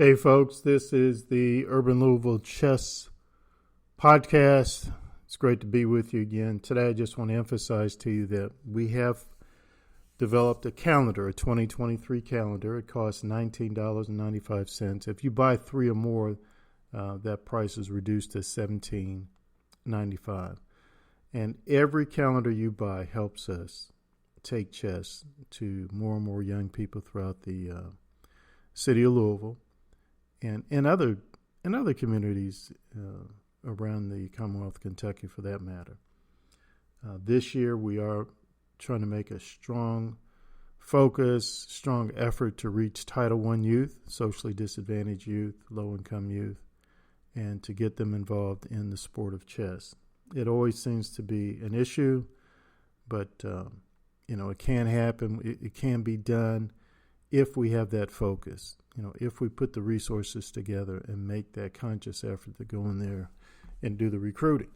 Hey, folks, this is the Urban Louisville Chess Podcast. It's great to be with you again. Today, I just want to emphasize to you that we have developed a calendar, a 2023 calendar. It costs $19.95. If you buy three or more, that price is reduced to $17.95. And every calendar you buy helps us take chess to more and more young people throughout the city of Louisville. And in other communities around the Commonwealth of Kentucky, for that matter. This year, we are trying to make a strong focus, strong effort to reach Title I youth, socially disadvantaged youth, low-income youth, and to get them involved in the sport of chess. It always seems to be an issue, but it can happen. It can be done if we have that focus. If we put the resources together and make that conscious effort to go in there and do the recruiting.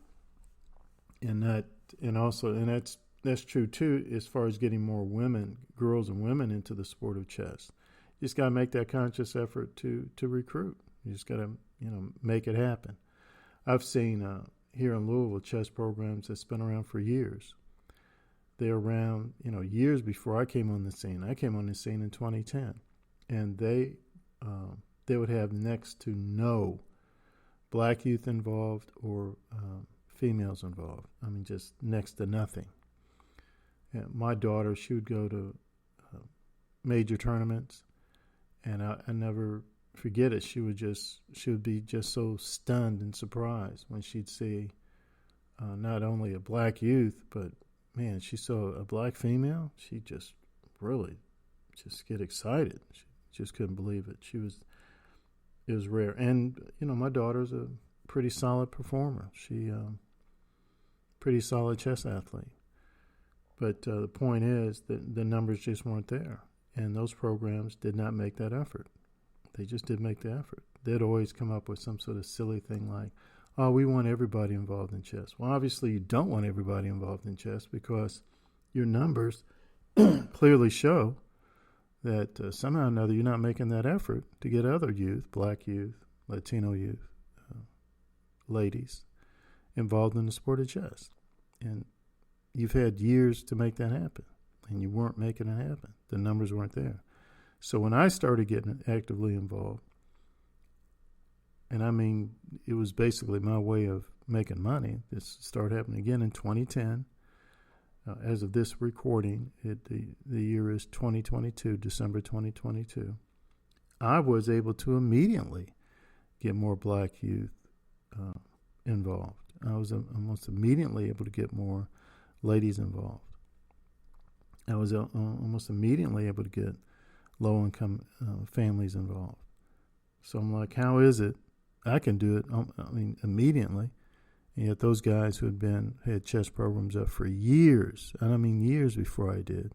And that's true too as far as getting more women, girls and women into the sport of chess. You just got to make that conscious effort to recruit. You just got to, make it happen. I've seen here in Louisville chess programs that's been around for years. They're around, years before I came on the scene. I came on the scene in 2010, and they would have next to no black youth involved or females involved. I mean, just next to nothing. And my daughter, she would go to major tournaments, and I never forget it. She would be just so stunned and surprised when she'd see not only a black youth, but man, she saw a black female. She just really just get excited. She just couldn't believe it. It was rare. And, my daughter's a pretty solid performer. She pretty solid chess athlete. But the point is that the numbers just weren't there. And those programs did not make that effort. They just didn't make the effort. They'd always come up with some sort of silly thing like, oh, we want everybody involved in chess. Well, obviously you don't want everybody involved in chess because your numbers clearly show that somehow or another you're not making that effort to get other youth, black youth, Latino youth, ladies, involved in the sport of chess. And you've had years to make that happen, and you weren't making it happen. The numbers weren't there. So when I started getting actively involved, and I mean, it was basically my way of making money. This started happening again in 2010. As of this recording, the year is 2022, December 2022. I was able to immediately get more black youth involved. I was almost immediately able to get more ladies involved. I was almost immediately able to get low-income families involved. So I'm like, how is it I can do it, immediately. And yet those guys who had chess programs up for years, and I mean years before I did,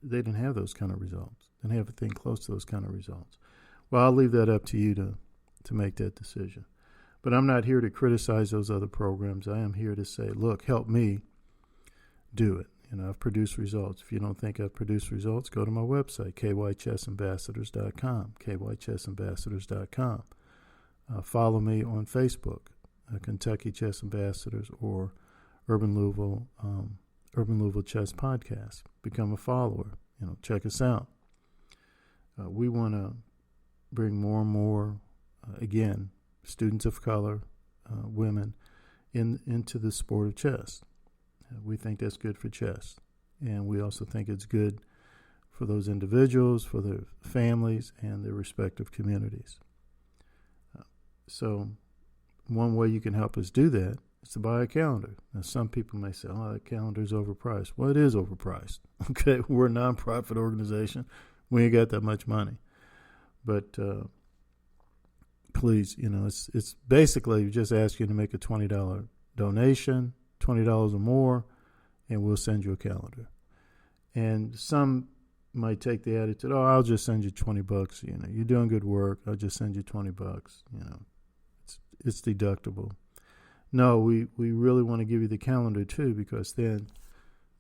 they didn't have those kind of results. They didn't have a thing close to those kind of results. Well, I'll leave that up to you to make that decision. But I'm not here to criticize those other programs. I am here to say, look, help me do it. I've produced results. If you don't think I've produced results, go to my website, kychessambassadors.com, kychessambassadors.com. Follow me on Facebook, Kentucky Chess Ambassadors, or Urban Louisville Chess Podcast. Become a follower. Check us out. We want to bring more and more, again, students of color, women, into the sport of chess. We think that's good for chess, and we also think it's good for those individuals, for their families, and their respective communities. So one way you can help us do that is to buy a calendar. Now, some people may say, oh, that calendar is overpriced. Well, it is overpriced. Okay, we're a nonprofit organization. We ain't got that much money. But please, it's basically just ask you to make a $20 donation, $20 or more, and we'll send you a calendar. And some might take the attitude, oh, I'll just send you $20. You're doing good work. I'll just send you $20. It's deductible. No, we really want to give you the calendar too, because then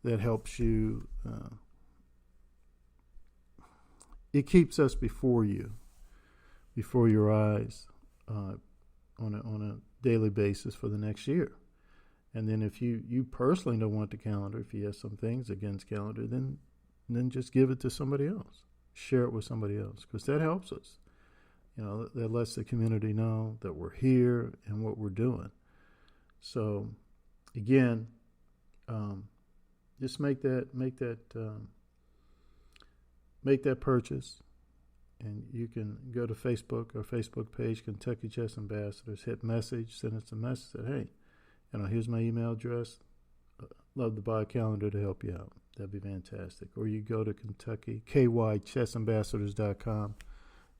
that helps you. It keeps us before you before your eyes on a daily basis for the next year. And then if you personally don't want the calendar, if you have some things against calendar, then just give it to somebody else. Share it with somebody else, because that helps us. That lets the community know that we're here and what we're doing. So, again, just make that purchase, and you can go to Facebook, our Facebook page, Kentucky Chess Ambassadors. Hit message, send us a message. Say, hey, here's my email address. Love to buy a calendar to help you out. That'd be fantastic. Or you go to KYChessambassadors.com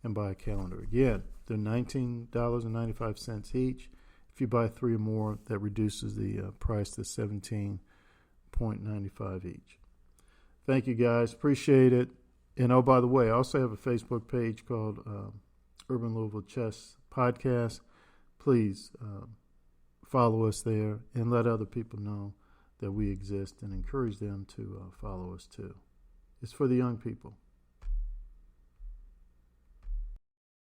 and buy a calendar. Again, they're $19.95 each. If you buy 3 or more, that reduces the price to $17.95 each. Thank you, guys. Appreciate it. And oh, by the way, I also have a Facebook page called Urban Louisville Chess Podcast. Please follow us there and let other people know that we exist, and encourage them to follow us too. It's for the young people.